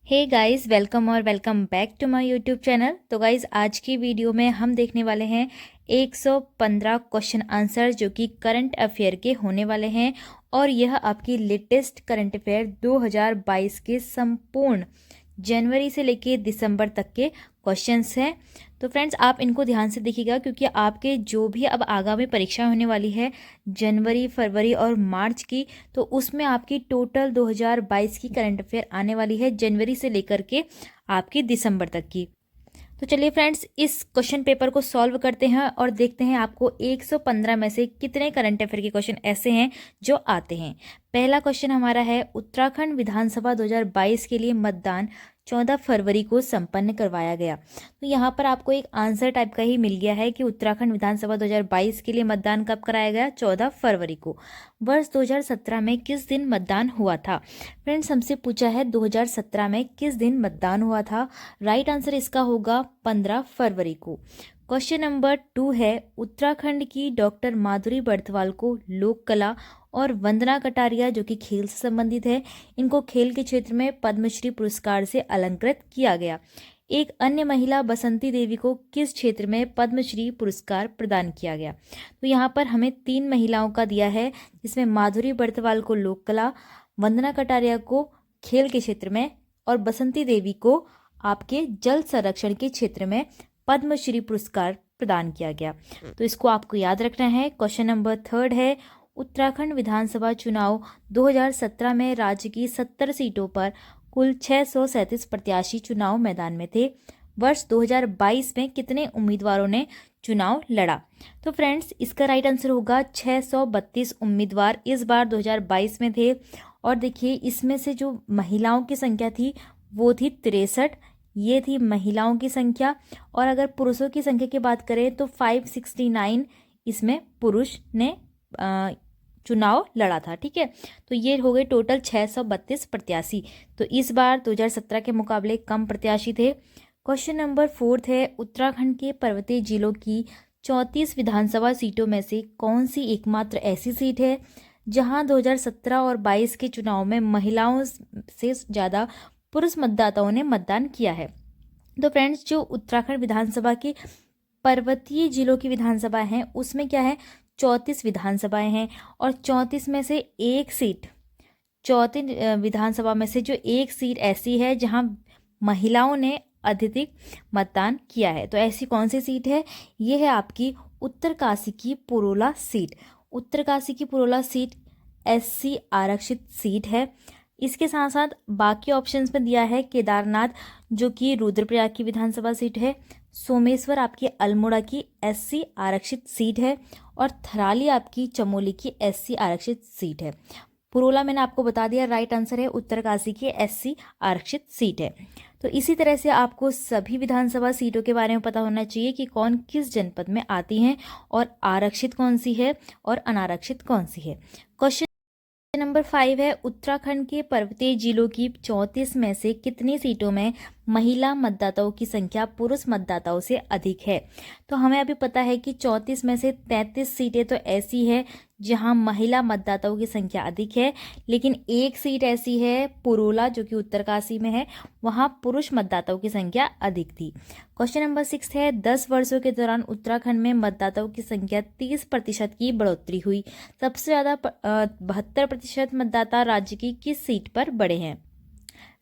हे guys, welcome और welcome back to my YouTube channel. तो guys, आज की वीडियो में हम देखने वाले हैं 115 क्वेश्चन आंसर जो कि करंट अफेयर के होने वाले हैं। और यह आपकी लेटेस्ट करंट अफेयर 2022 के संपूर्ण जनवरी से लेके दिसंबर तक के क्वेश्चंस हैं। तो फ्रेंड्स, आप इनको ध्यान से देखिएगा क्योंकि आपके जो भी अब आगामी परीक्षा होने वाली है जनवरी, फरवरी और मार्च की, तो उसमें आपकी टोटल 2022 की करंट अफेयर आने वाली है जनवरी से लेकर के आपकी दिसंबर तक की। तो चलिए फ्रेंड्स, इस क्वेश्चन पेपर को सॉल्व करते हैं और देखते हैं आपको 115 में से कितने करंट अफेयर के क्वेश्चन ऐसे हैं जो आते हैं। पहला क्वेश्चन हमारा है, उत्तराखंड विधानसभा 2022 के लिए मतदान 14 फरवरी को संपन्न करवाया गया। तो यहाँ पर आपको एक आंसर टाइप का ही मिल गया है कि उत्तराखंड विधानसभा 2022 के लिए मतदान कब कराया गया? 14 फरवरी को। वर्ष 2017 में किस दिन मतदान हुआ था? फ्रेंड्स, हमसे पूछा है 2017 में किस दिन मतदान हुआ था। राइट आंसर इसका होगा 15 फरवरी को। क्वेश्चन नंबर 2 है, उत्तराखंड की डॉक्टर माधुरी बर्थवाल को लोक कला और वंदना कटारिया जो कि खेल से संबंधित है, इनको खेल के क्षेत्र में पद्मश्री पुरस्कार से अलंकृत किया गया। एक अन्य महिला बसंती देवी को किस क्षेत्र में पद्मश्री पुरस्कार प्रदान किया गया? तो यहाँ पर हमें 3 महिलाओं का दिया है, जिसमें माधुरी बर्थवाल को लोक कला, वंदना कटारिया को खेल के क्षेत्र में और बसंती देवी को आपके जल संरक्षण के क्षेत्र में पद्मश्री पुरस्कार प्रदान किया गया। तो इसको आपको याद रखना है। क्वेश्चन नंबर 3 है, उत्तराखंड विधानसभा चुनाव 2017 में राज्य की 70 सीटों पर कुल 637 प्रत्याशी चुनाव मैदान में थे। वर्ष 2022 में कितने उम्मीदवारों ने चुनाव लड़ा? तो फ्रेंड्स, इसका राइट आंसर होगा 632 उम्मीदवार इस बार 2022 में थे। और देखिए, इसमें से जो महिलाओं की संख्या थी वो थी 63, ये थी महिलाओं की संख्या। और अगर पुरुषों की संख्या की बात करें तो 569 इसमें पुरुष ने चुनाव लड़ा था। ठीक है, तो ये हो गए टोटल 632 प्रत्याशी। तो इस बार 2017 के मुकाबले कम प्रत्याशी थे। क्वेश्चन नंबर 4 है, उत्तराखंड के पर्वतीय जिलों की 34 विधानसभा सीटों में से कौन सी एकमात्र ऐसी सीट है जहां 2017 और 22 के चुनाव में महिलाओं से ज़्यादा पुरुष मतदाताओं ने मतदान किया है? तो फ्रेंड्स, जो उत्तराखंड विधानसभा की पर्वतीय जिलों की विधानसभा हैं उसमें क्या है, 34 विधानसभाएं हैं। और 34 में से एक सीट, 34 विधानसभा में से जो एक सीट ऐसी है जहां महिलाओं ने अधिक मतदान किया है। तो ऐसी कौन सी सीट है? ये है आपकी उत्तरकाशी की पुरोला सीट। उत्तरकाशी की पुरोला सीट SC आरक्षित सीट है। इसके साथ साथ बाकी ऑप्शंस में दिया है केदारनाथ जो कि रुद्रप्रयाग की विधानसभा सीट है, सोमेश्वर आपकी अल्मोड़ा की SC आरक्षित सीट है, और थराली आपकी चमोली की SC आरक्षित सीट है। पुरोला मैंने आपको बता दिया, राइट आंसर है उत्तरकाशी की SC आरक्षित सीट है। तो इसी तरह से आपको सभी विधानसभा सीटों के बारे में पता होना चाहिए कि कौन किस जनपद में आती हैं और आरक्षित कौन सी है और अनारक्षित कौन सी है। क्वेश्चन नंबर 5 है, उत्तराखंड के पर्वतीय जिलों की 34 में से कितनी सीटों में महिला मतदाताओं की संख्या पुरुष मतदाताओं से अधिक है? तो हमें अभी पता है कि 34 में से 33 सीटें तो ऐसी है जहां महिला मतदाताओं की संख्या अधिक है, लेकिन एक सीट ऐसी है पुरोला जो कि उत्तरकाशी में है, वहां पुरुष मतदाताओं की संख्या अधिक थी। क्वेश्चन नंबर 6 है, 10 वर्षों के दौरान उत्तराखंड में मतदाताओं की संख्या 30% की बढ़ोतरी हुई। सबसे ज़्यादा 72% मतदाता राज्य की किस सीट पर बढ़े हैं?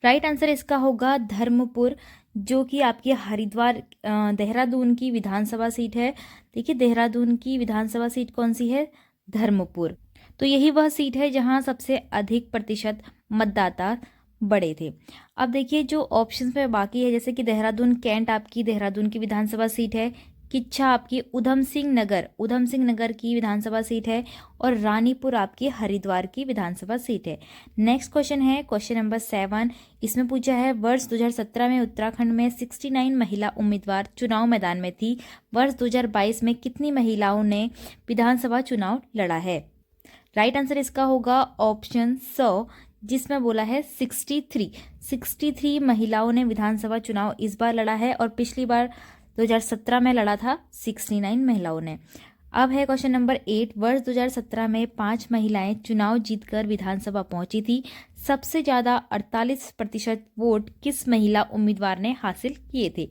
राइट आंसर इसका होगा धर्मपुर जो कि आपकी हरिद्वार देहरादून की विधानसभा सीट है। देखिए, देहरादून की विधानसभा सीट कौन सी है? धर्मपुर। तो यही वह सीट है जहां सबसे अधिक प्रतिशत मतदाता बड़े थे। अब देखिए, जो ऑप्शंस में बाकी है जैसे कि देहरादून कैंट आपकी देहरादून की विधानसभा सीट है, किच्छा आपकी उधम सिंह नगर की विधानसभा सीट है, और रानीपुर आपकी हरिद्वार की विधानसभा सीट है। नेक्स्ट क्वेश्चन है क्वेश्चन नंबर 7। इसमें पूछा है, वर्ष 2017 में उत्तराखंड में 69 महिला उम्मीदवार चुनाव मैदान में थी। वर्ष 2022 में कितनी महिलाओं ने विधानसभा चुनाव लड़ा है? राइट आंसर इसका होगा ऑप्शन 100 जिसमें बोला है 63 महिलाओं ने विधानसभा चुनाव इस बार लड़ा है, और पिछली बार 2017 में लड़ा था 69 महिलाओं ने। अब है क्वेश्चन नंबर 8। वर्ष 2017 में 5 महिलाएं चुनाव जीतकर विधानसभा पहुंची थी। सबसे ज़्यादा 48% वोट किस महिला उम्मीदवार ने हासिल किए थे?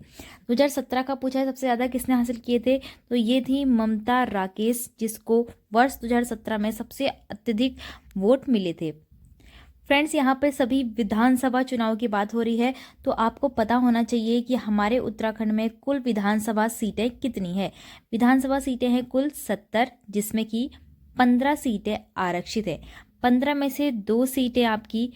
2017 का पूछा है, सबसे ज़्यादा किसने हासिल किए थे? तो ये थी ममता राकेश, जिसको वर्ष 2017 में सबसे अत्यधिक वोट मिले थे। फ्रेंड्स, यहाँ पे सभी विधानसभा चुनाव की बात हो रही है, तो आपको पता होना चाहिए कि हमारे उत्तराखंड में कुल विधानसभा सीटें कितनी है। विधानसभा सीटें हैं कुल 70, जिसमें कि 15 सीटें आरक्षित है। 15 में से 2 सीटें आपकी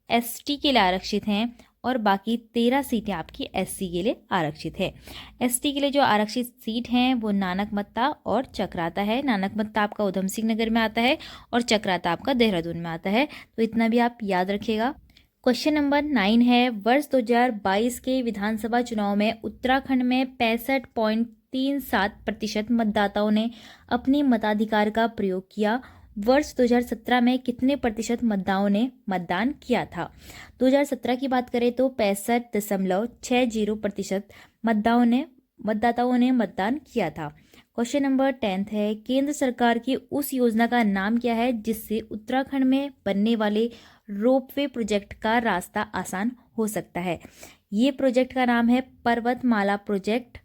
एसटी के लिए आरक्षित हैं और बाकी 13 सीटें आपकी एससी के लिए आरक्षित है। एसटी के लिए जो आरक्षित सीट हैं वो नानकमत्ता और चक्राता है। नानकमत्ता आपका उधम सिंह नगर में आता है और चक्राता आपका देहरादून में आता है, तो इतना भी आप याद रखिएगा। क्वेश्चन नंबर 9 है, वर्ष 2022 के विधानसभा चुनाव में उत्तराखंड में 65.37% मतदाताओं ने अपनी मताधिकार का प्रयोग किया। वर्ष 2017 में कितने प्रतिशत मतदाताओं ने मतदान किया था? 2017 की बात करें तो 65.60% मतदाताओं ने मतदान किया था। क्वेश्चन नंबर 10 है, केंद्र सरकार की उस योजना का नाम क्या है जिससे उत्तराखंड में बनने वाले रोपवे प्रोजेक्ट का रास्ता आसान हो सकता है? ये प्रोजेक्ट का नाम है पर्वतमाला प्रोजेक्ट।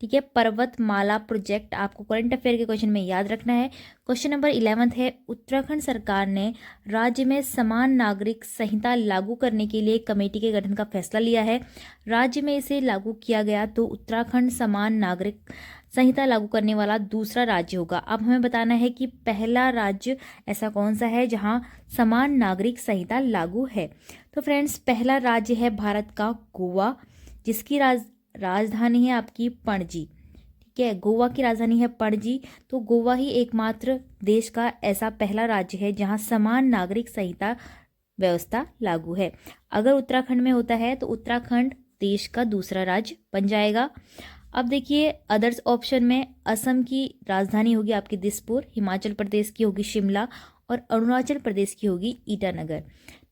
ठीक है, पर्वतमाला प्रोजेक्ट आपको करंट अफेयर के क्वेश्चन में याद रखना है। क्वेश्चन नंबर 11 है, उत्तराखंड सरकार ने राज्य में समान नागरिक संहिता लागू करने के लिए कमेटी के गठन का फैसला लिया है। राज्य में इसे लागू किया गया तो उत्तराखंड समान नागरिक संहिता लागू करने वाला दूसरा राज्य होगा। अब हमें बताना है कि पहला राज्य ऐसा कौन सा है जहां समान नागरिक संहिता लागू है। तो फ्रेंड्स, पहला राज्य है भारत का गोवा, जिसकी राजधानी है आपकी पणजी। ठीक है, गोवा की राजधानी है पणजी। तो गोवा ही एकमात्र देश का ऐसा पहला राज्य है जहां समान नागरिक संहिता व्यवस्था लागू है। अगर उत्तराखंड में होता है तो उत्तराखंड देश का दूसरा राज्य बन जाएगा। अब देखिए, अदर्स ऑप्शन में असम की राजधानी होगी आपकी दिसपुर, हिमाचल प्रदेश की होगी शिमला और अरुणाचल प्रदेश की होगी ईटानगर।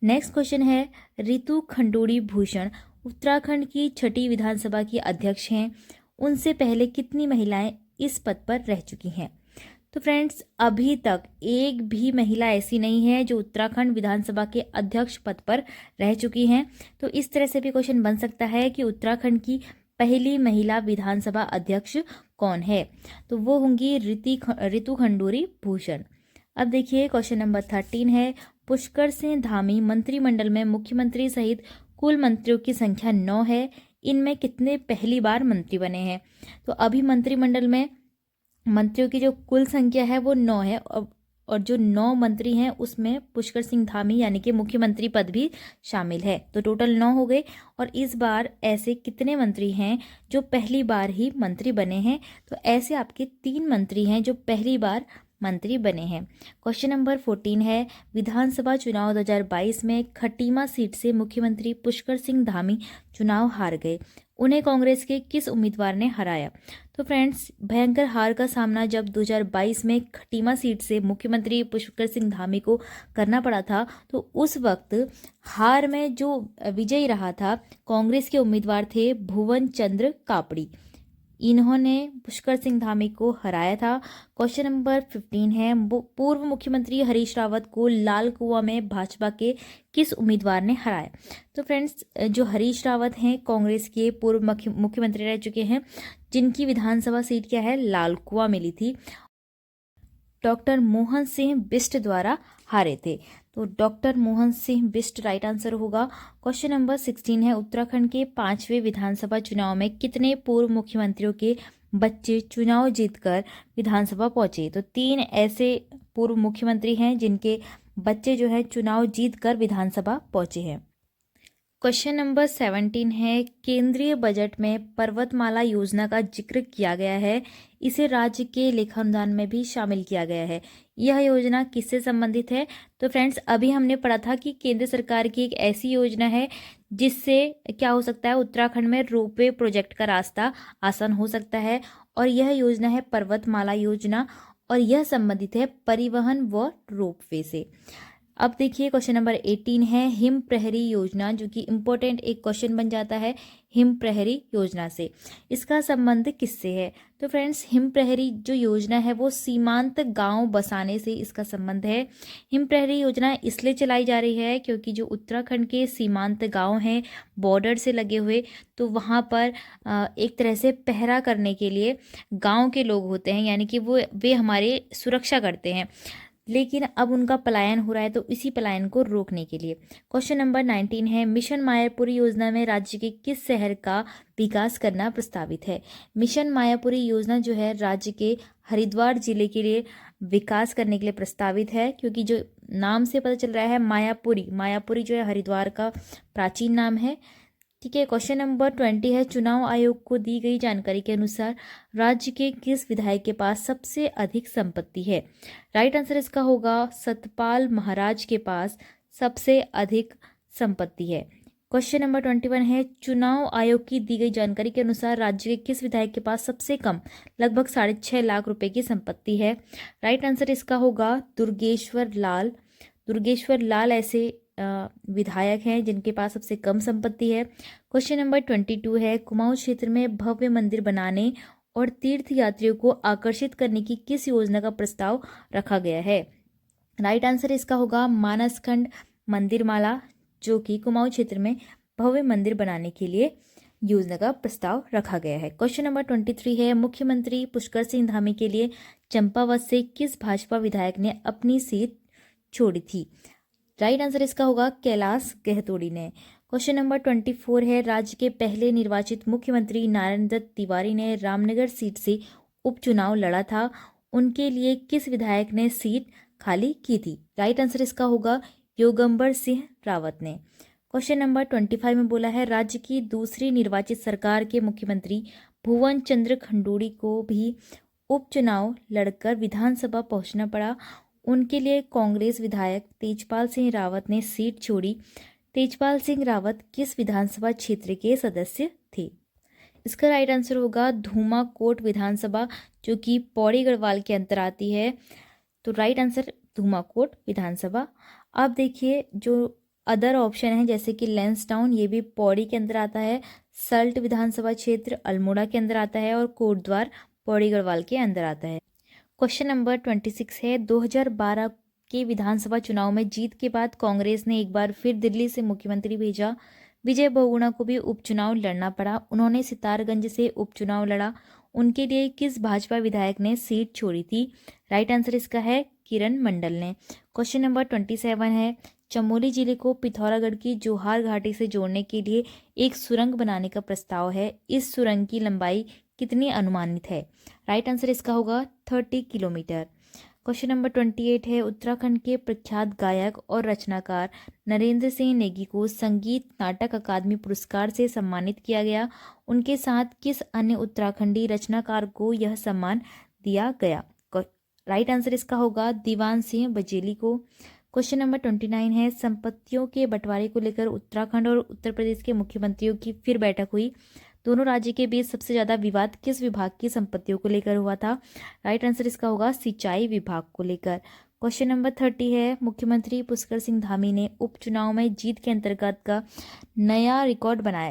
नेक्स्ट क्वेश्चन है, रितु खंडूड़ी भूषण उत्तराखंड की 6ठी विधानसभा की अध्यक्ष हैं। उनसे पहले कितनी महिलाएं इस पद पर रह चुकी हैं? तो फ्रेंड्स, अभी तक एक भी महिला ऐसी नहीं है जो उत्तराखंड विधानसभा के अध्यक्ष पद पर रह चुकी हैं। तो इस तरह से भी क्वेश्चन बन सकता है कि उत्तराखंड की पहली महिला विधानसभा अध्यक्ष कौन है? तो वो होंगी रितु खंडूड़ी भूषण। अब देखिए, क्वेश्चन नंबर 13 है, पुष्कर सिंह धामी मंत्रिमंडल में मुख्यमंत्री सहित कुल मंत्रियों की संख्या 9 है। इनमें कितने पहली बार मंत्री बने हैं? तो अभी मंत्रिमंडल में मंत्रियों की जो कुल संख्या है वो 9 है और जो 9 मंत्री हैं उसमें पुष्कर सिंह धामी यानी कि मुख्यमंत्री पद भी शामिल है। तो टोटल 9 हो गए। और इस बार ऐसे कितने मंत्री हैं जो पहली बार ही मंत्री बने हैं? तो ऐसे आपके 3 मंत्री हैं जो पहली बार मंत्री बने हैं। क्वेश्चन नंबर 14 है, विधानसभा चुनाव 2022 में खटीमा सीट से मुख्यमंत्री पुष्कर सिंह धामी चुनाव हार गए। उन्हें कांग्रेस के किस उम्मीदवार ने हराया? तो फ्रेंड्स, भयंकर हार का सामना जब 2022 में खटीमा सीट से मुख्यमंत्री पुष्कर सिंह धामी को करना पड़ा था, तो उस वक्त हार में जो विजयी रहा था कांग्रेस के उम्मीदवार थे भुवन चंद्र कापड़ी। इन्होंने पुष्कर सिंह धामी को हराया था। क्वेश्चन नंबर 15 है, पूर्व मुख्यमंत्री हरीश रावत को लाल कुआं में भाजपा के किस उम्मीदवार ने हराया? तो फ्रेंड्स, जो हरीश रावत हैं कांग्रेस के पूर्व मुख्यमंत्री रह चुके हैं, जिनकी विधानसभा सीट क्या है, लाल कुआं मिली थी, डॉक्टर मोहन सिंह बिष्ट द्वारा हारे थे। तो doctor Mohan Singh Bisht right answer होगा। क्वेश्चन नंबर 16 है, उत्तराखंड के 5वें विधानसभा चुनाव में कितने पूर्व मुख्यमंत्रियों के बच्चे चुनाव जीतकर विधानसभा पहुंचे? तो 3 ऐसे पूर्व मुख्यमंत्री हैं जिनके बच्चे जो है चुनाव जीतकर विधानसभा पहुंचे हैं। क्वेश्चन नंबर 17 है, केंद्रीय बजट में पर्वतमाला योजना का जिक्र किया गया है। इसे राज्य के लेखानुदान में भी शामिल किया गया है। यह योजना किससे संबंधित है? तो फ्रेंड्स, अभी हमने पढ़ा था कि केंद्र सरकार की एक ऐसी योजना है जिससे क्या हो सकता है, उत्तराखंड में रोपवे प्रोजेक्ट का रास्ता आसान हो सकता है। और यह योजना है पर्वतमाला योजना और यह संबंधित है परिवहन व रोपवे से। अब देखिए क्वेश्चन नंबर 18 है हिम प्रहरी योजना, जो कि इम्पोर्टेंट एक क्वेश्चन बन जाता है हिम प्रहरी योजना से। इसका संबंध किससे है? तो फ्रेंड्स, हिम प्रहरी जो योजना है वो सीमांत गांव बसाने से इसका संबंध है। हिम प्रहरी योजना इसलिए चलाई जा रही है क्योंकि जो उत्तराखंड के सीमांत गांव हैं बॉर्डर से लगे हुए, तो वहाँ पर एक तरह से पहरा करने के लिए गांव के लोग होते हैं, यानी कि वे हमारे सुरक्षा करते हैं, लेकिन अब उनका पलायन हो रहा है, तो इसी पलायन को रोकने के लिए। क्वेश्चन नंबर 19 है मिशन मायापुरी योजना में राज्य के किस शहर का विकास करना प्रस्तावित है? मिशन मायापुरी योजना जो है राज्य के हरिद्वार जिले के लिए विकास करने के लिए प्रस्तावित है, क्योंकि जो नाम से पता चल रहा है मायापुरी जो है हरिद्वार का प्राचीन नाम है। ठीक है, क्वेश्चन नंबर 20 है चुनाव आयोग को दी गई जानकारी के अनुसार राज्य के किस विधायक के पास सबसे अधिक संपत्ति है? राइट आंसर इसका होगा सतपाल महाराज के पास सबसे अधिक संपत्ति है। क्वेश्चन नंबर 21 है चुनाव आयोग की दी गई जानकारी के अनुसार राज्य के किस विधायक के पास सबसे कम लगभग 6.5 लाख रुपए की संपत्ति है? राइट आंसर इसका होगा दुर्गेश्वर लाल ऐसे विधायक हैं जिनके पास सबसे कम संपत्ति है। क्वेश्चन नंबर 22 है कुमाऊं क्षेत्र में भव्य मंदिर बनाने और तीर्थ यात्रियों को आकर्षित करने की किस योजना का प्रस्ताव रखा गया है? राइट आंसर इसका होगा मानसखंड मंदिर माला, जो कि कुमाऊं क्षेत्र में भव्य मंदिर बनाने के लिए योजना का प्रस्ताव रखा गया है। क्वेश्चन नंबर 23 है मुख्यमंत्री पुष्कर सिंह धामी के लिए चंपावत से किस भाजपा विधायक ने अपनी सीट छोड़ी थी? राइट आंसर इसका होगा कैलाश गहतोड़ी ने। क्वेश्चन नंबर 24 है राज्य के पहले निर्वाचित मुख्यमंत्री नारायण दत्त तिवारी ने रामनगर सीट से उपचुनाव लड़ा था, उनके लिए किस विधायक ने सीट खाली की थी? राइट आंसर इसका होगा योगंबर सिंह रावत ने। क्वेश्चन नंबर 25 में बोला है राज्य की दूसरी निर्वाचित सरकार के मुख्यमंत्री भुवन चंद्र खंडूड़ी को भी उपचुनाव लड़कर विधानसभा पहुंचना पड़ा, उनके लिए कांग्रेस विधायक तेजपाल सिंह रावत ने सीट छोड़ी। तेजपाल सिंह रावत किस विधानसभा क्षेत्र के सदस्य थे? इसका राइट आंसर होगा धूमाकोट विधानसभा, जो कि पौड़ी गढ़वाल के अंतर आती है। तो राइट आंसर धूमाकोट विधानसभा। अब देखिए जो अदर ऑप्शन है जैसे कि लैंसडाउन, ये भी पौड़ी के अंदर आता है, सल्ट विधानसभा क्षेत्र अल्मोड़ा के अंदर आता है और कोटद्वार पौड़ी गढ़वाल के अंदर आता है। क्वेश्चन नंबर 26 है 2012 के विधानसभा चुनाव में जीत के बाद कांग्रेस ने एक बार फिर दिल्ली से मुख्यमंत्री भेजा, विजय बहुगुणा को भी उपचुनाव लड़ना पड़ा, उन्होंने सितारगंज से उपचुनाव लड़ा, उनके लिए किस भाजपा विधायक ने सीट छोड़ी थी? राइट आंसर इसका है किरण मंडल ने। क्वेश्चन नंबर 27 है चमोली जिले को पिथौरागढ़ की जोहार घाटी से जोड़ने के लिए एक सुरंग बनाने का प्रस्ताव है, इस सुरंग की लंबाई कितनी अनुमानित है? राइट आंसर इसका होगा 30 किलोमीटर। क्वेश्चन नंबर 28 है उत्तराखंड के प्रख्यात गायक और रचनाकार नरेंद्र सिंह नेगी को संगीत नाटक अकादमी पुरस्कार से सम्मानित किया गया, उनके साथ किस अन्य उत्तराखंडी रचनाकार को यह सम्मान दिया गया? राइट आंसर इसका होगा दीवान सिंह बजेली को। क्वेश्चन नंबर 29 है संपत्तियों के बंटवारे को लेकर उत्तराखंड और उत्तर प्रदेश के मुख्यमंत्रियों की फिर बैठक हुई, दोनों राज्य के बीच सबसे ज्यादा विवाद किस विभाग की संपत्तियों को लेकर हुआ था? राइट आंसर इसका होगा सिंचाई विभाग को लेकर। क्वेश्चन नंबर 30 है मुख्यमंत्री पुष्कर सिंह धामी ने उपचुनाव में जीत के अंतर्गत का नया रिकॉर्ड बनाया,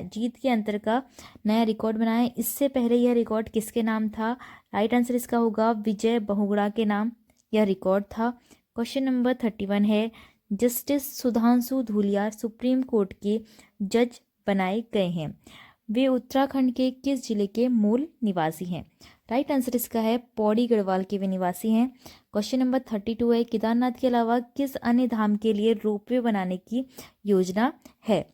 इससे पहले यह रिकॉर्ड किसके नाम था? राइट आंसर इसका होगा विजय बहुगुणा के नाम यह रिकॉर्ड था। क्वेश्चन नंबर 31 है justice Sudhanshu Dhulia Supreme Court के जज बनाए गए हैं, वे उत्तराखंड के किस जिले के मूल निवासी हैं? राइट आंसर इसका है पौड़ी गढ़वाल के वे निवासी हैं। क्वेश्चन नंबर 32 है केदारनाथ के अलावा किस अन्य धाम के लिए रोपवे बनाने की योजना है?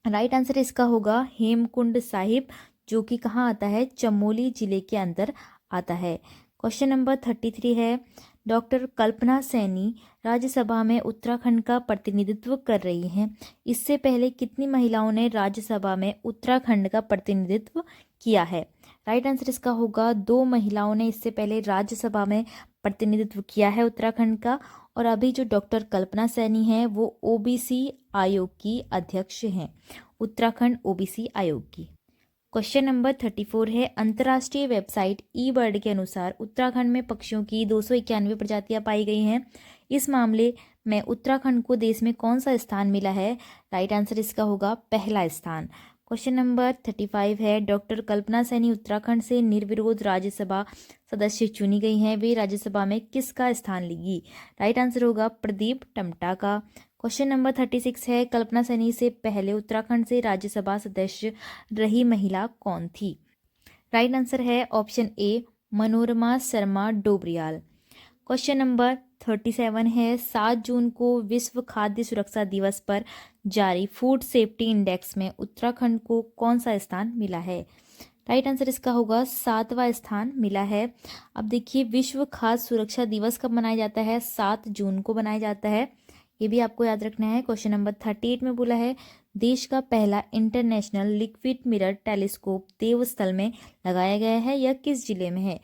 राइट आंसर इसका होगा हेमकुंड साहिब, जो कि कहाँ आता है? चमोली जिले के अंदर आता है। क्वेश्चन नंबर 33 है डॉक्टर कल्पना सैनी राज्यसभा में उत्तराखंड का प्रतिनिधित्व कर रही हैं, इससे पहले कितनी महिलाओं ने राज्यसभा में उत्तराखंड का प्रतिनिधित्व किया है? राइट आंसर इसका होगा 2 महिलाओं ने इससे पहले राज्यसभा में प्रतिनिधित्व किया है उत्तराखंड का, और अभी जो डॉक्टर कल्पना सैनी हैं वो ओबीसी आयोग की अध्यक्ष हैं, उत्तराखंड ओबीसी आयोग की। क्वेश्चन नंबर 34 है अंतर्राष्ट्रीय वेबसाइट ई बर्ड के अनुसार उत्तराखंड में पक्षियों की 291 प्रजातियां पाई गई हैं, इस मामले में उत्तराखंड को देश में कौन सा स्थान मिला है? राइट आंसर इसका होगा पहला स्थान। क्वेश्चन नंबर 35 है, डॉक्टर कल्पना सैनी उत्तराखंड से निर्विरोध राज्यसभा सदस्य चुनी गई हैं। वे राज्यसभा में किसका स्थान लेगी? राइट आंसर होगा प्रदीप टम्टा का। क्वेश्चन नंबर 36 है, कल्पना सैनी से पहले उत्तराखंड से राज्यसभा सदस्य रही महिला कौन थी? राइट आंसर है option A Manorama Sharma Dobriyal. Question number 37 है, 7 जून को विश्व खाद्य सुरक्षा दिवस पर जारी फूड सेफ्टी इंडेक्स में उत्तराखंड को कौन सा स्थान मिला है? राइट आंसर इसका होगा 7वां स्थान मिला है। अब देखिए, विश्व खाद्य सुरक्षा दिवस कब मनाया जाता है? 7 जून को मनाया जाता है, ये भी आपको याद रखना है। क्वेश्चन नंबर 38 में बोला है, देश का पहला इंटरनेशनल लिक्विड मिरर टेलीस्कोप देवस्थल में लगाया गया है, यह किस जिले में है?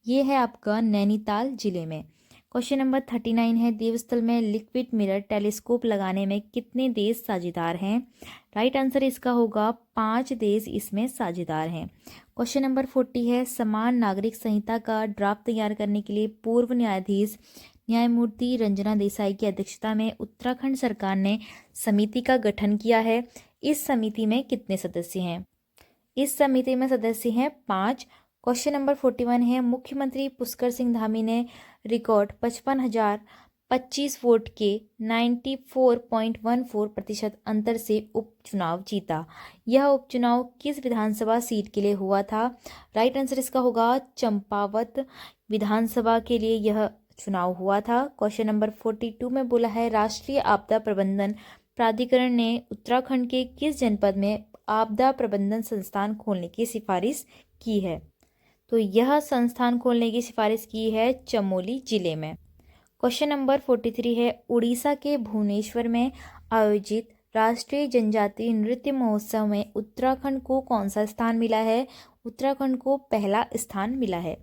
ये है आपका नैनीताल जिले में। क्वेश्चन नंबर 39 है, देवस्थल में लिक्विड मिरर टेलीस्कोप लगाने में कितने देश साझेदार हैं? राइट आंसर इसका होगा 5 देश इसमें साझेदार हैं। क्वेश्चन नंबर 40 है, समान नागरिक संहिता का ड्राफ्ट तैयार करने के लिए पूर्व न्यायाधीश न्यायमूर्ति रंजना देसाई की अध्यक्षता में उत्तराखंड सरकार ने समिति का गठन किया है। इस समिति में कितने सदस्य हैं? इस समिति में सदस्य हैं 5। क्वेश्चन नंबर 41 है, मुख्यमंत्री पुष्कर सिंह धामी ने रिकॉर्ड 55,025 वोट के 94.14% अंतर से उपचुनाव जीता। यह उपचुनाव किस विधानसभा सीट के लिए हुआ था? राइट आंसर इसका होगा चंपावत विधानसभा के लिए यह चुनाव हुआ था। क्वेश्चन नंबर 42 में बोला है, राष्ट्रीय आपदा प्रबंधन प्राधिकरण ने उत्तराखंड के किस जनपद में आपदा प्रबंधन संस्थान खोलने की सिफारिश की है? तो यह संस्थान खोलने की सिफारिश की है चमोली जिले में। क्वेश्चन नंबर 43 है, उड़ीसा के भुवनेश्वर में आयोजित राष्ट्रीय जनजातीय नृत्य महोत्सव में उत्तराखंड को कौन सा स्थान मिला है? उत्तराखंड को पहला स्थान मिला है।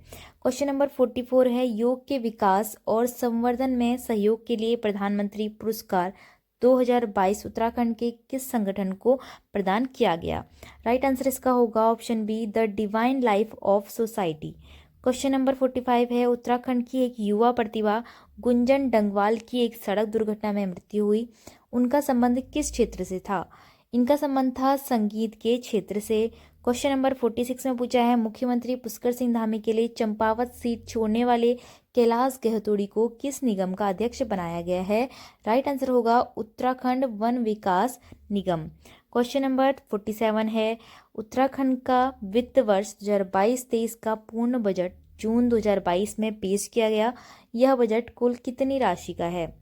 क्वेश्चन नंबर 44 है, योग के विकास और संवर्धन में सहयोग के लिए प्रधानमंत्री पुरस्कार 2022 उत्तराखंड के किस संगठन को प्रदान किया गया? राइट आंसर इसका होगा option be the divine life of society. Question number 45 है, उत्तराखंड की एक युवा प्रतिभा गुंजन डंगवाल की एक सड़क दुर्घटना में मृत्यु हुई। उनका संबंध किस क्षेत्र से था? इनका संबंध था संगीत के क्षेत्र से। क्वेश्चन नंबर 46 में पूछा है, मुख्यमंत्री पुष्कर सिंह धामी के लिए चंपावत सीट छोड़ने वाले कैलाश गहतोड़ी को किस निगम का अध्यक्ष बनाया गया है? राइट आंसर होगा उत्तराखंड वन विकास निगम। क्वेश्चन नंबर 47 है, उत्तराखंड का वित्त वर्ष 2022-23 का पूर्ण बजट जून 2022 में पेश किया गया। यह बजट कुल कितनी राशि का है?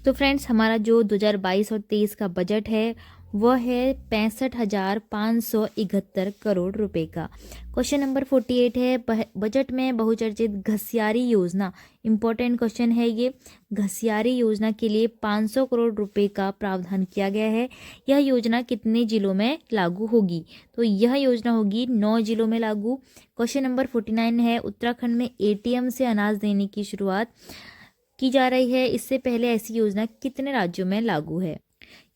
तो फ्रेंड्स, हमारा जो 2022 और 23 का बजट है वह है 65,571 करोड़ रुपए का। क्वेश्चन नंबर 48 है, बजट में बहुचर्चित घसियारी योजना, इंपॉर्टेंट क्वेश्चन है ये, घसियारी योजना के लिए 500 करोड़ रुपए का प्रावधान किया गया है। यह योजना कितने जिलों में लागू होगी? तो यह योजना होगी 9 जिलों में लागू। क्वेश्चन नंबर 49 है, उत्तराखंड में ATM से अनाज देने की शुरुआत की जा रही है। इससे पहले ऐसी योजना कितने राज्यों में लागू है?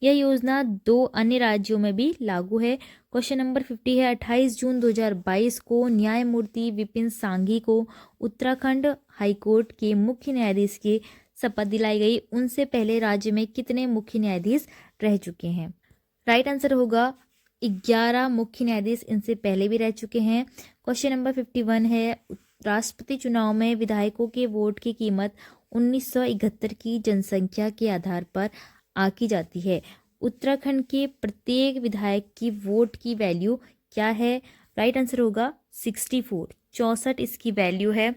यह योजना 2 अन्य राज्यों में भी लागू है। क्वेश्चन नंबर 50 है, 28 जून 2022 को न्यायमूर्ति विपिन सांघी को उत्तराखंड हाईकोर्ट के मुख्य न्यायाधीश की शपथ दिलाई गई। उनसे पहले राज्य में कितने मुख्य न्यायाधीश रह चुके हैं? राइट आंसर होगा 11 मुख्य न्यायाधीश इनसे पहले भी रह चुके हैं। क्वेश्चन नंबर 51 है, राष्ट्रपति चुनाव में विधायकों के वोट की कीमत 1971 की जनसंख्या के आधार पर आकी जाती है। उत्तराखंड के प्रत्येक विधायक की वोट की वैल्यू क्या है? राइट आंसर होगा 64 इसकी वैल्यू है।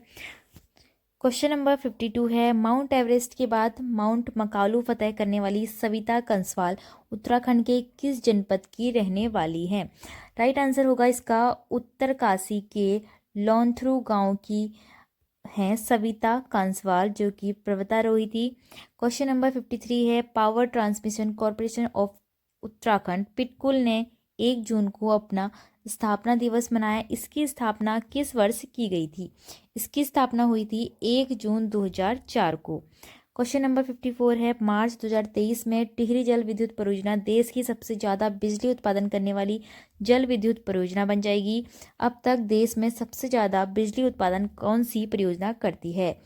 क्वेश्चन नंबर 52 है, माउंट एवरेस्ट के बाद माउंट मकालू फतह करने वाली सविता कंसवाल उत्तराखंड के किस जनपद की रहने वाली हैं? राइट आंसर होगा इसका उत्तरकाशी के लौनथ्रू गांव की हैं सविता कांसवाल, जो कि पर्वतारोही थी। क्वेश्चन नंबर 53 है, power transmission corporation of Uttarakhand PTCUL ने 1 जून को अपना स्थापना दिवस मनाया। इसकी स्थापना किस वर्ष की गई थी? इसकी स्थापना हुई थी 1 जून 2004 को। क्वेश्चन नंबर 54 है, मार्च 2023 में टिहरी जल विद्युत परियोजना देश की सबसे ज़्यादा बिजली उत्पादन करने वाली जल विद्युत परियोजना बन जाएगी। अब तक देश में सबसे ज़्यादा बिजली उत्पादन कौन सी परियोजना करती है?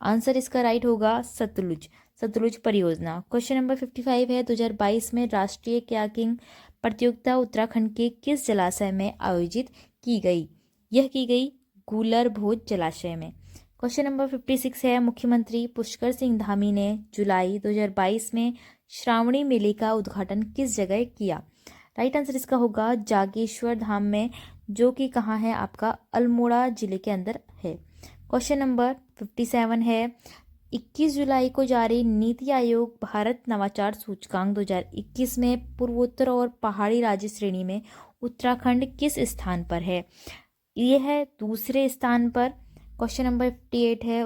आंसर इसका राइट होगा सतलुज। सतलुज परियोजना। क्वेश्चन नंबर 55 है 2022 में राष्ट्रीय कयाकिंग प्रतियोगिता उत्तराखंड के किस जलाशय में आयोजित की गई? यह की गई गूलर भोज जलाशय में। क्वेश्चन नंबर 56 है मुख्यमंत्री पुष्कर सिंह धामी ने जुलाई 2022 में श्रावणी मेले का उद्घाटन किस जगह किया? राइट आंसर इसका होगा जागेश्वर धाम में, जो कि कहाँ है? आपका अल्मोड़ा जिले के अंदर है। क्वेश्चन नंबर 57 है 21 जुलाई को जारी नीति आयोग भारत नवाचार सूचकांक 2021 में पूर्वोत्तर और पहाड़ी राज्य श्रेणी में उत्तराखंड किस स्थान पर है? यह है दूसरे स्थान पर। क्वेश्चन नंबर 58 है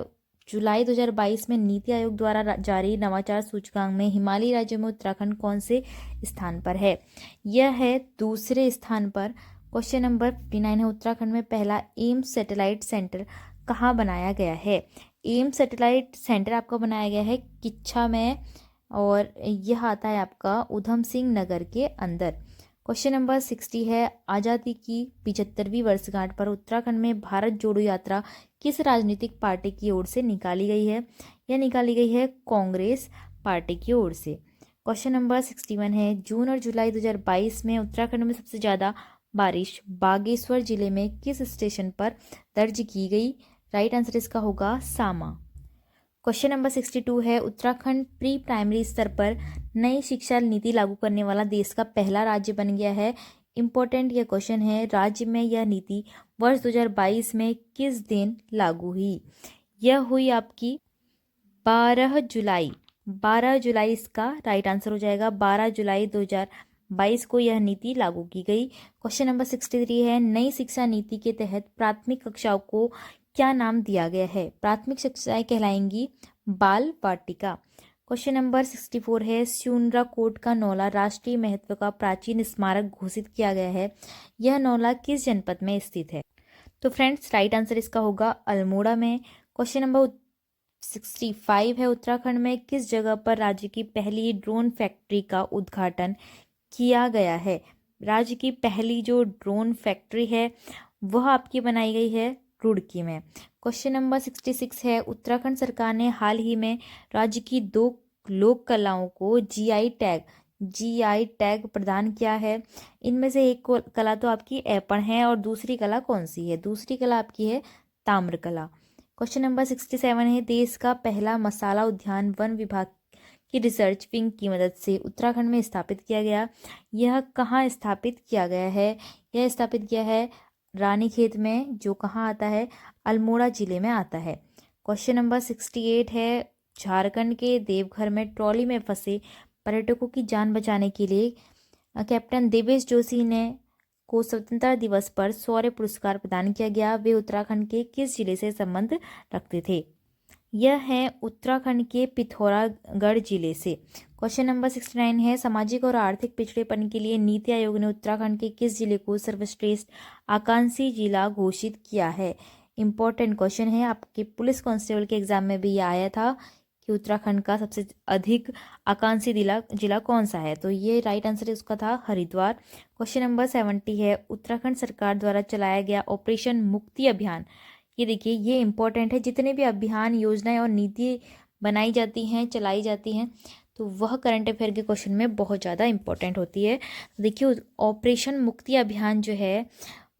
जुलाई 2022 में नीति आयोग द्वारा जारी नवाचार सूचकांक में हिमालयी राज्यों में उत्तराखंड कौन से स्थान पर है? यह है दूसरे स्थान पर। क्वेश्चन नंबर 59 है उत्तराखंड में पहला एम्स सैटेलाइट सेंटर कहाँ बनाया गया है? एम्स सैटेलाइट सेंटर आपका बनाया गया है किच्छा में, और यह आता है आपका उधम सिंह नगर के अंदर। क्वेश्चन नंबर 60 है आज़ादी की 75वीं वर्षगांठ पर उत्तराखंड में भारत जोड़ो यात्रा किस राजनीतिक पार्टी की ओर से निकाली गई है? यह निकाली गई है कांग्रेस पार्टी की ओर से। क्वेश्चन नंबर 61 है जून और जुलाई 2022 में उत्तराखंड में सबसे ज़्यादा बारिश बागेश्वर जिले में किस स्टेशन पर दर्ज की गई? राइट आंसर इसका होगा सामा। क्वेश्चन नंबर 62 है उत्तराखंड प्री प्राइमरी स्तर पर नई शिक्षा नीति लागू करने वाला देश का पहला राज्य बन गया है। इम्पोर्टेंट यह क्वेश्चन है, राज्य में यह नीति वर्ष 2022 में किस दिन लागू हुई? यह हुई आपकी 12 जुलाई। 12 जुलाई इसका राइट आंसर हो जाएगा। 12 जुलाई 2022 को यह नीति लागू की गई। क्वेश्चन नंबर 63 है नई शिक्षा नीति के तहत प्राथमिक कक्षाओं को क्या नाम दिया गया है? प्राथमिक कक्षाएं कहलाएंगी बाल वाटिका। क्वेश्चन नंबर 64 है स्यूनरा कोट का नौला राष्ट्रीय महत्व का प्राचीन स्मारक घोषित किया गया है। यह नौला किस जनपद में स्थित है? तो फ्रेंड्स राइट आंसर इसका होगा अल्मोड़ा में। क्वेश्चन नंबर 65 है उत्तराखंड में किस जगह पर राज्य की पहली ड्रोन फैक्ट्री का उद्घाटन किया गया है? राज्य की पहली जो ड्रोन फैक्ट्री है वह आपकी बनाई गई है रुड़की में। क्वेश्चन नंबर 66 है उत्तराखंड सरकार ने हाल ही में राज्य की 2 लोक कलाओं को जीआई टैग प्रदान किया है। इनमें से एक कला तो आपकी ऐपण है, और दूसरी कला कौन सी है? दूसरी कला आपकी है ताम्र कला। क्वेश्चन नंबर 67 है देश का पहला मसाला उद्यान वन विभाग की रिसर्च विंग की मदद से उत्तराखंड में स्थापित किया गया। यह कहाँ स्थापित किया गया है? यह स्थापित किया है रानीखेत में, जो कहाँ आता है? अल्मोड़ा जिले में आता है। क्वेश्चन नंबर 68 है झारखंड के देवघर में ट्रॉली में फंसे पर्यटकों की जान बचाने के लिए कैप्टन देवेश जोशी ने को स्वतंत्रता दिवस पर शौर्य पुरस्कार प्रदान किया गया। वे उत्तराखंड के किस जिले से संबंध रखते थे? यह है उत्तराखंड के पिथौरागढ़ जिले से। क्वेश्चन नंबर 69 है सामाजिक और आर्थिक पिछड़ेपन के लिए नीति आयोग ने उत्तराखंड के किस जिले को सर्वश्रेष्ठ आकांक्षी जिला घोषित किया है? इंपॉर्टेंट क्वेश्चन है, आपके पुलिस कांस्टेबल के एग्जाम में भी ये आया था कि उत्तराखंड का सबसे अधिक आकांक्षी जिला कौन सा है? तो ये राइट आंसर उसका था हरिद्वार। क्वेश्चन नंबर 70 है उत्तराखंड सरकार द्वारा चलाया गया ऑपरेशन मुक्ति अभियान। ये देखिए ये इंपॉर्टेंट है, जितने भी अभियान योजनाएं और नीति बनाई जाती हैं चलाई जाती हैं तो वह करंट अफेयर के क्वेश्चन में बहुत ज़्यादा इंपॉर्टेंट होती है। देखिए ऑपरेशन मुक्ति अभियान जो है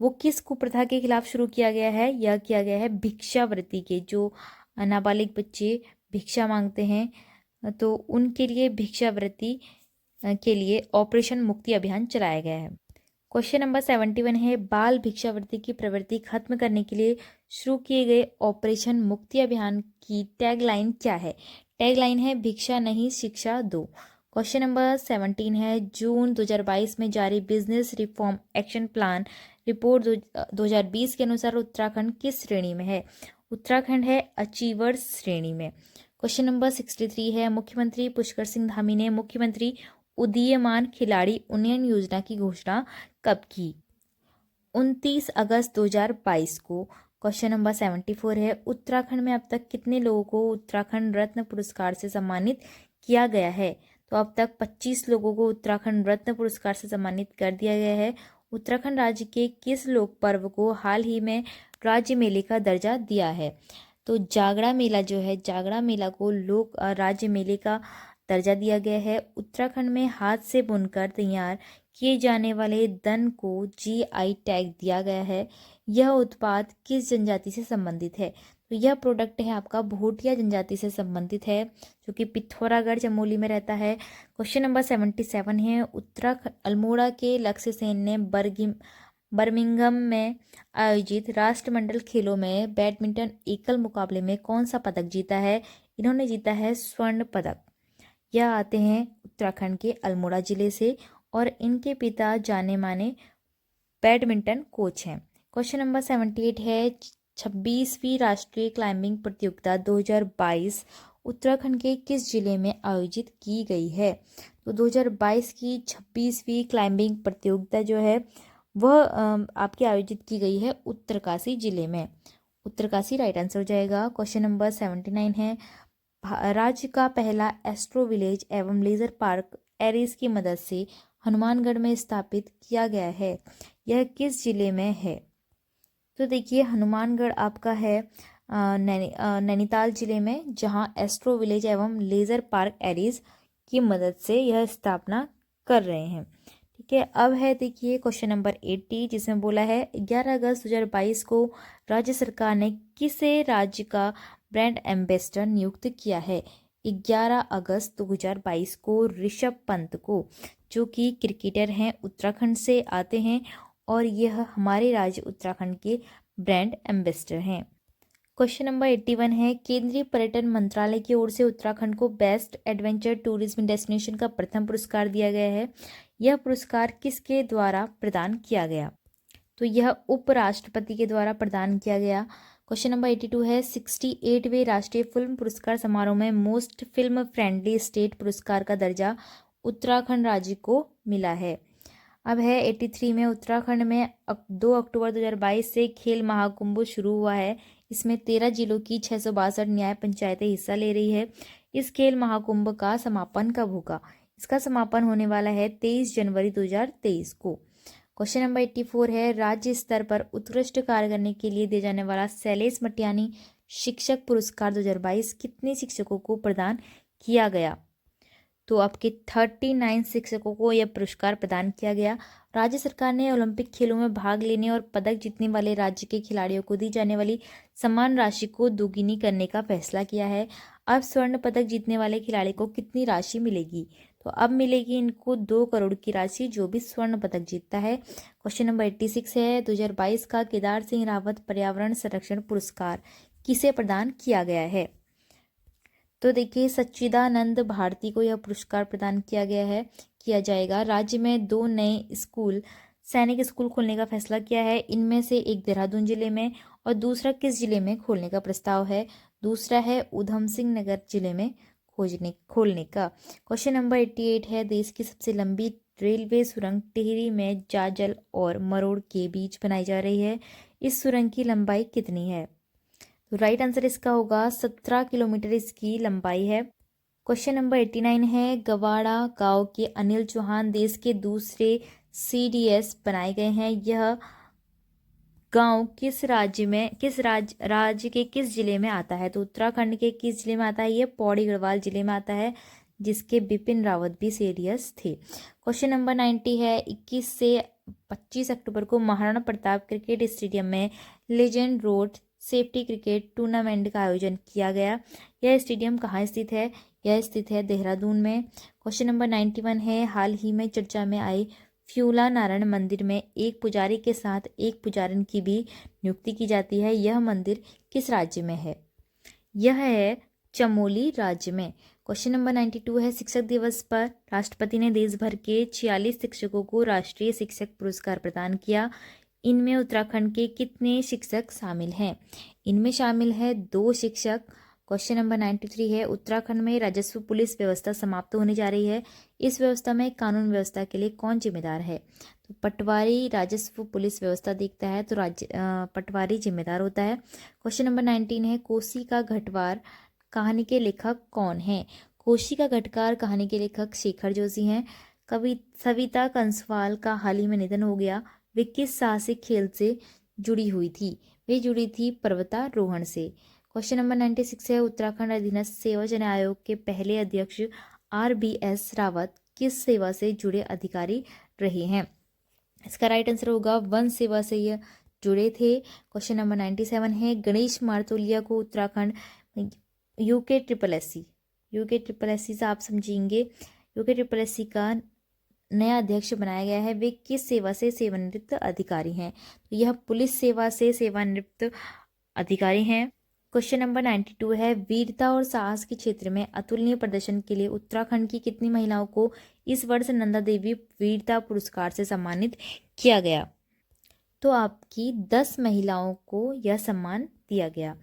वो किस कुप्रथा के खिलाफ शुरू किया गया है? यह किया गया है भिक्षावृत्ति के, जो नाबालिग बच्चे भिक्षा मांगते हैं तो उनके लिए भिक्षावृत्ति के लिए ऑपरेशन मुक्ति अभियान चलाया गया है। क्वेश्चन नंबर 71 है बाल भिक्षावृत्ति की प्रवृत्ति खत्म करने के लिए शुरू किए गए ऑपरेशन मुक्ति अभियान की टैगलाइन क्या है? टैगलाइन है भिक्षा नहीं शिक्षा दो। क्वेश्चन नंबर 17 है जून 2022 में जारी business reform action plan report 2020 के अनुसार उत्तराखंड किस श्रेणी में है? उत्तराखंड है अचीवर्स श्रेणी में। क्वेश्चन नंबर 63 है मुख्यमंत्री पुष्कर सिंह धामी ने मुख्यमंत्री उदीयमान खिलाड़ी उन्नयन योजना की घोषणा कब की? 29 अगस्त 2022 को। क्वेश्चन नंबर 74 है उत्तराखंड में अब तक कितने लोगों को उत्तराखंड रत्न पुरस्कार से सम्मानित किया गया है? तो अब तक 25 लोगों को उत्तराखंड रत्न पुरस्कार से सम्मानित कर दिया गया है। उत्तराखंड राज्य के किस लोक पर्व को हाल ही में राज्य मेले का दर्जा दिया है? तो जागरा मेला जो है, जागरा मेला को लोक राज्य मेले का दर्जा दिया गया है। उत्तराखंड में हाथ से बुनकर तैयार किए जाने वाले दन को जीआई टैग दिया गया है। यह उत्पाद किस जनजाति से संबंधित है? तो यह प्रोडक्ट है आपका भोटिया जनजाति से संबंधित है, जो कि पिथौरागढ़ चमोली में रहता है। क्वेश्चन नंबर 77 है, उत्तराखंड अल्मोड़ा के लक्ष्य सेन ने बर्मिंघम में आयोजित राष्ट्रमंडल खेलों में बैडमिंटन एकल मुकाबले में कौन सा पदक जीता है? इन्होंने जीता है स्वर्ण पदक। यह आते हैं उत्तराखंड के अल्मोड़ा जिले से और इनके पिता जाने माने बैडमिंटन कोच हैं। क्वेश्चन नंबर 78 है, 26वीं राष्ट्रीय क्लाइंबिंग प्रतियोगिता 2022 उत्तराखंड के किस जिले में आयोजित की गई है? तो 2022 की 26वीं क्लाइंबिंग प्रतियोगिता जो है वह आपकी आयोजित की गई है उत्तरकाशी जिले में। उत्तरकाशी राइट आंसर हो जाएगा। क्वेश्चन नंबर 79 है, राज्य का पहला एस्ट्रो विलेज एवं लेजर पार्क एरिस की मदद से हनुमानगढ़ में स्थापित किया गया है। यह किस जिले में है? तो देखिए हनुमानगढ़ आपका है नैनीताल जिले में, जहां एस्ट्रो विलेज एवं लेजर पार्क एरिस की मदद से यह स्थापना कर रहे हैं। ठीक है, अब है देखिए क्वेश्चन नंबर 80, जिसमें बोला है 11 अगस्त 2022 को राज्य सरकार ने किसे राज्य का ब्रांड एम्बेसडर नियुक्त किया है? 11 अगस्त 2022 को ऋषभ पंत को, जो कि क्रिकेटर हैं, उत्तराखंड से आते हैं और यह हमारे राज्य उत्तराखंड के ब्रांड एम्बेसडर हैं। क्वेश्चन नंबर 81 है, केंद्रीय पर्यटन मंत्रालय की ओर से उत्तराखंड को बेस्ट एडवेंचर टूरिज्म डेस्टिनेशन का प्रथम पुरस्कार दिया गया है। यह पुरस्कार किसके द्वारा प्रदान किया गया? तो यह उपराष्ट्रपति के द्वारा प्रदान किया गया। क्वेश्चन नंबर 82 है, 68वें राष्ट्रीय फिल्म पुरस्कार समारोह में मोस्ट फिल्म फ्रेंडली स्टेट पुरस्कार का दर्जा उत्तराखंड राज्य को मिला है। अब है 83 में, उत्तराखंड में 2 अक्टूबर 2022 से खेल महाकुंभ शुरू हुआ है। इसमें 13 जिलों की 662 न्याय पंचायतें हिस्सा ले रही है। इस खेल महाकुंभ का समापन कब होगा? इसका समापन होने वाला है 23 जनवरी 2023 को। क्वेश्चन नंबर 84 है, राज्य स्तर पर उत्कृष्ट कार्य करने के लिए दिया जाने वाला शैलेश मटियानी शिक्षक पुरस्कार 2022 कितने शिक्षकों को प्रदान किया गया? तो आपके 39 शिक्षकों को यह पुरस्कार प्रदान किया गया। राज्य सरकार ने ओलंपिक खेलों में भाग लेने और पदक जीतने वाले राज्य के खिलाड़ियों को दी जाने वाली सम्मान राशि को दोगुनी करने का फैसला किया है। अब स्वर्ण पदक जीतने वाले खिलाड़ी को कितनी राशि मिलेगी? तो अब मिलेगी इनको 2 करोड़ की राशि, जो भी स्वर्ण पदक जीतता है। क्वेश्चन नंबर 86 है, 2022 का केदार सिंह रावत पर्यावरण संरक्षण पुरस्कार किसे प्रदान किया गया है? तो देखिए सच्चिदानंद भारती को यह पुरस्कार प्रदान किया जाएगा। राज्य में 2 नए स्कूल, सैनिक स्कूल खोलने का फैसला किया है। इनमें से एक देहरादून जिले में और दूसरा किस जिले में खोलने का प्रस्ताव है? दूसरा है उधम सिंह नगर जिले में खोलने का। क्वेश्चन नंबर 88 है, देश की सबसे लंबी रेलवे सुरंग टिहरी में जाजल और मरोड़ के बीच बनाई जा रही है। इस सुरंग की लंबाई कितनी है? तो राइट आंसर इसका होगा 17 किलोमीटर इसकी लंबाई है। क्वेश्चन नंबर 89 है, गवाड़ा गांव के अनिल चौहान देश के दूसरे CDS बनाए गए हैं। यह गांव किस राज्य के किस जिले में आता है? तो उत्तराखंड के किस जिले में आता है? ये पौड़ी गढ़वाल जिले में आता है, जिसके बिपिन रावत भी CDS थे। क्वेश्चन नंबर 90 है, 21 से 25 अक्टूबर को महाराणा प्रताप क्रिकेट स्टेडियम में legend road safety cricket tournament का आयोजन किया गया। यह स्टेडियम कहाँ स्थित है? यह स्थित है देहरादून में। क्वेश्चन नंबर 91 है, हाल ही में चर्चा में आई फ्यूला नारायण मंदिर में एक पुजारी के साथ एक पुजारिन की भी नियुक्ति की जाती है। यह मंदिर किस राज्य में है? यह है चमोली राज्य में। क्वेश्चन नंबर 92 है, शिक्षक दिवस पर राष्ट्रपति ने देश भर के 46 शिक्षकों को राष्ट्रीय शिक्षक पुरस्कार प्रदान किया। इनमें उत्तराखंड के कितने शिक्षक शामिल हैं? इनमें शामिल है 2 शिक्षक। क्वेश्चन नंबर 93 है, उत्तराखंड में राजस्व पुलिस व्यवस्था समाप्त होने जा रही है। इस व्यवस्था में कानून व्यवस्था के लिए कौन जिम्मेदार है? तो पटवारी राजस्व पुलिस व्यवस्था देखता है, तो पटवारी जिम्मेदार होता है। क्वेश्चन नंबर 19 है, कोसी का घटवार कहानी के लेखक कौन है? कोसी का घटकार कहानी के लेखक शेखर जोशी हैं। कवि सविता कंसवाल का हाल ही में निधन हो गया। वे किस साहसिक खेल से जुड़ी हुई थी? वे जुड़ी थी पर्वतारोहण से। क्वेश्चन नंबर 96 है उत्तराखंड अधीनस्थ सेवा चयन आयोग के पहले अध्यक्ष RBS रावत किस सेवा से जुड़े अधिकारी रहे हैं? इसका राइट आंसर होगा वन सेवा से यह जुड़े थे। क्वेश्चन नंबर 97 है गणेश मारतोलिया को Uttarakhand UK triple S C से आप समझेंगे यूके का नया अध्यक्ष बनाया गया है। वे किस सेवा से सेवानिवृत्त अधिकारी हैं? तो यह पुलिस सेवा से सेवानिवृत्त अधिकारी हैं। क्वेश्चन नंबर 92 है वीरता और साहस के क्षेत्र में अतुलनीय प्रदर्शन के लिए उत्तराखंड की कितनी महिलाओं को इस वर्ष नंदा देवी वीरता पुरस्कार से सम्मानित किया गया? तो आपकी 10 महिलाओं को यह सम्मान दिया गया।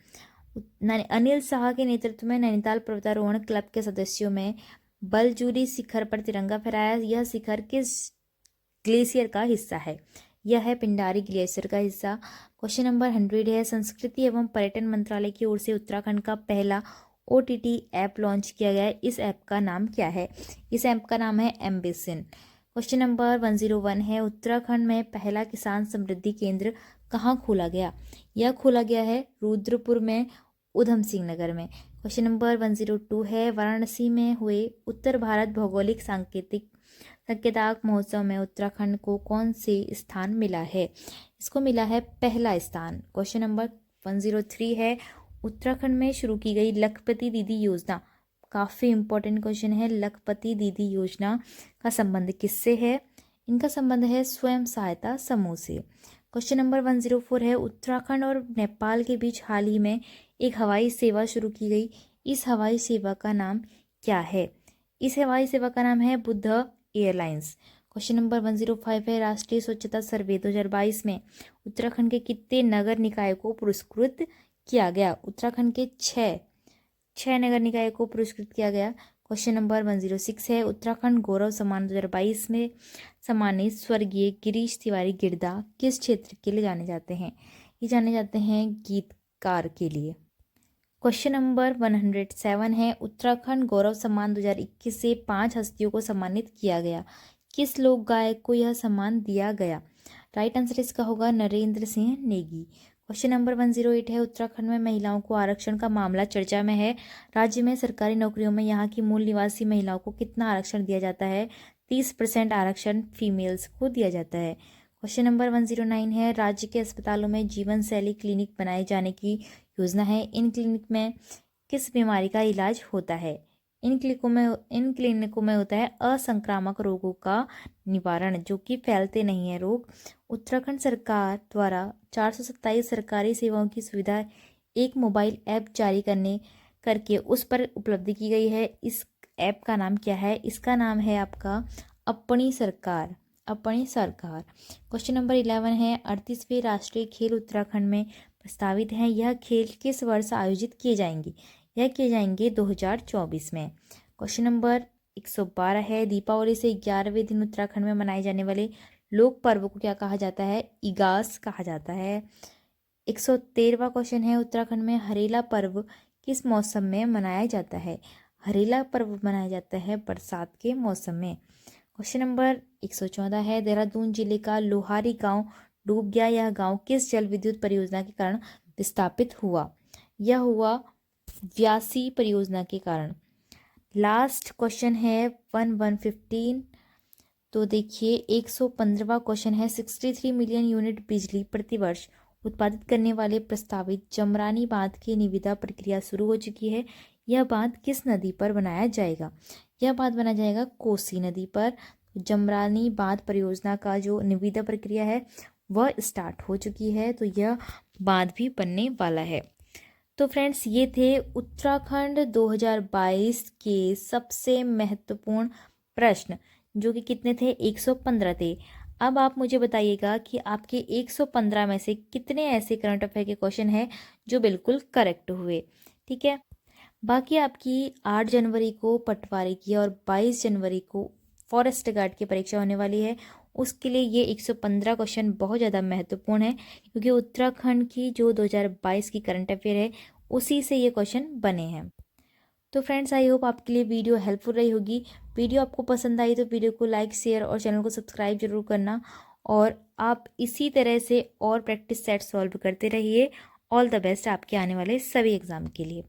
अनिल शाह के नेतृत्व में नैनीताल पर्वतारोहण क्लब के सदस्यों में बलजूरी शिखर पर तिरंगा फहराया। यह शिखर किस ग्लेशियर का हिस्सा है? यह है पिंडारी ग्लेशियर का हिस्सा। क्वेश्चन नंबर 100 है संस्कृति एवं पर्यटन मंत्रालय की ओर से उत्तराखंड का पहला OTT ऐप लॉन्च किया गया है। इस ऐप का नाम क्या है? इस ऐप का नाम है एम्बिशन। क्वेश्चन नंबर 101 है उत्तराखंड में पहला किसान समृद्धि केंद्र कहाँ खोला गया? यह खोला गया है रुद्रपुर में, उधम सिंह नगर में। क्वेश्चन नंबर 102 है वाराणसी में हुए उत्तर भारत भौगोलिक संकेताक महोत्सव में उत्तराखंड को कौन से स्थान मिला है? इसको मिला है पहला स्थान। क्वेश्चन नंबर 103 है उत्तराखंड में शुरू की गई लखपति दीदी योजना, काफ़ी इंपॉर्टेंट क्वेश्चन है। लखपति दीदी योजना का संबंध किससे है? इनका संबंध है स्वयं सहायता समूह से। क्वेश्चन नंबर 104 है उत्तराखंड और नेपाल के बीच हाल ही में एक हवाई सेवा शुरू की गई। इस हवाई सेवा का नाम क्या है? इस हवाई सेवा का नाम है बुद्ध एयरलाइंस। क्वेश्चन नंबर 105 है राष्ट्रीय स्वच्छता सर्वे 2022 में उत्तराखंड के कितने नगर निकाय को पुरस्कृत किया गया? उत्तराखंड के छः नगर निकाय को पुरस्कृत किया गया। क्वेश्चन नंबर 106 है उत्तराखंड गौरव सम्मान 2022 में सम्मानित स्वर्गीय गिरीश तिवारी गिरदा किस क्षेत्र के लिए जाने जाते हैं? ये जाने जाते हैं गीतकार के लिए। क्वेश्चन नंबर 107 है उत्तराखंड गौरव सम्मान 2021 से 5 हस्तियों को सम्मानित किया गया। किस लोक गायक को यह सम्मान दिया गया? राइट आंसर इसका होगा नरेंद्र सिंह नेगी। क्वेश्चन नंबर 108 है उत्तराखंड में महिलाओं को आरक्षण का मामला चर्चा में है। राज्य में सरकारी नौकरियों में यहाँ की मूल निवासी महिलाओं को कितना आरक्षण दिया जाता है? 30% आरक्षण फीमेल्स को दिया जाता है। क्वेश्चन नंबर 109 है राज्य के अस्पतालों में जीवन शैली क्लिनिक बनाए जाने की योजना है। इन क्लिनिक में किस बीमारी का इलाज होता है? इन क्लिनिकों में होता है असंक्रामक रोगों का निवारण, जो कि फैलते नहीं है रोग। उत्तराखंड सरकार द्वारा 427 सरकारी सेवाओं की सुविधा एक मोबाइल ऐप जारी करके उस पर उपलब्ध की गई है। इस ऐप का नाम क्या है? इसका नाम है आपका अपनी सरकार। क्वेश्चन नंबर 11 है 38वें राष्ट्रीय खेल उत्तराखंड में प्रस्तावित हैं। यह खेल किस वर्ष आयोजित किए जाएंगे? यह किए जाएंगे 2024 में। क्वेश्चन नंबर 112 है दीपावली से 11वें दिन उत्तराखंड में मनाए जाने वाले लोक पर्व को क्या कहा जाता है? इगास कहा जाता है। 113वां क्वेश्चन है उत्तराखंड में हरेला पर्व किस मौसम में मनाया जाता है? हरेला पर्व मनाया जाता है बरसात के मौसम में। क्वेश्चन नंबर 114 है देहरादून जिले का लोहारी गांव डूब गया। यह गांव किस जल विद्युत परियोजना के कारण विस्थापित हुआ? यह हुआ व्यासी परियोजना के कारण। लास्ट क्वेश्चन है 1115। तो देखिए 115वां क्वेश्चन है 63 मिलियन यूनिट बिजली प्रतिवर्ष उत्पादित करने वाले प्रस्तावित जमरानी बांध की निविदा प्रक्रिया शुरू हो चुकी है। यह बांध किस नदी पर बनाया जाएगा? यह बांध बनाया जाएगा कोसी नदी पर। जमरानी बांध परियोजना का जो निविदा प्रक्रिया है वह स्टार्ट हो चुकी है, तो यह बांध भी बनने वाला है। तो फ्रेंड्स ये थे उत्तराखंड 2022 के सबसे महत्वपूर्ण प्रश्न, जो कि कितने थे? 115 थे। अब आप मुझे बताइएगा कि आपके 115 में से कितने ऐसे करंट अफेयर के क्वेश्चन हैं जो बिल्कुल करेक्ट हुए। ठीक है, बाकी आपकी 8 जनवरी को पटवारी की और 22 जनवरी को फॉरेस्ट गार्ड की परीक्षा होने वाली है। उसके लिए ये 115 क्वेश्चन बहुत ज़्यादा महत्वपूर्ण है, क्योंकि उत्तराखंड की जो 2022 की करंट अफेयर है उसी से ये क्वेश्चन बने हैं। तो फ्रेंड्स आई होप आपके लिए वीडियो हेल्पफुल रही होगी। वीडियो आपको पसंद आई तो वीडियो को लाइक, शेयर और चैनल को सब्सक्राइब जरूर करना। और आप इसी तरह से और प्रैक्टिस सेट सॉल्व करते रहिए ऑल द बेस्ट आपके आने वाले सभी एग्ज़ाम के लिए।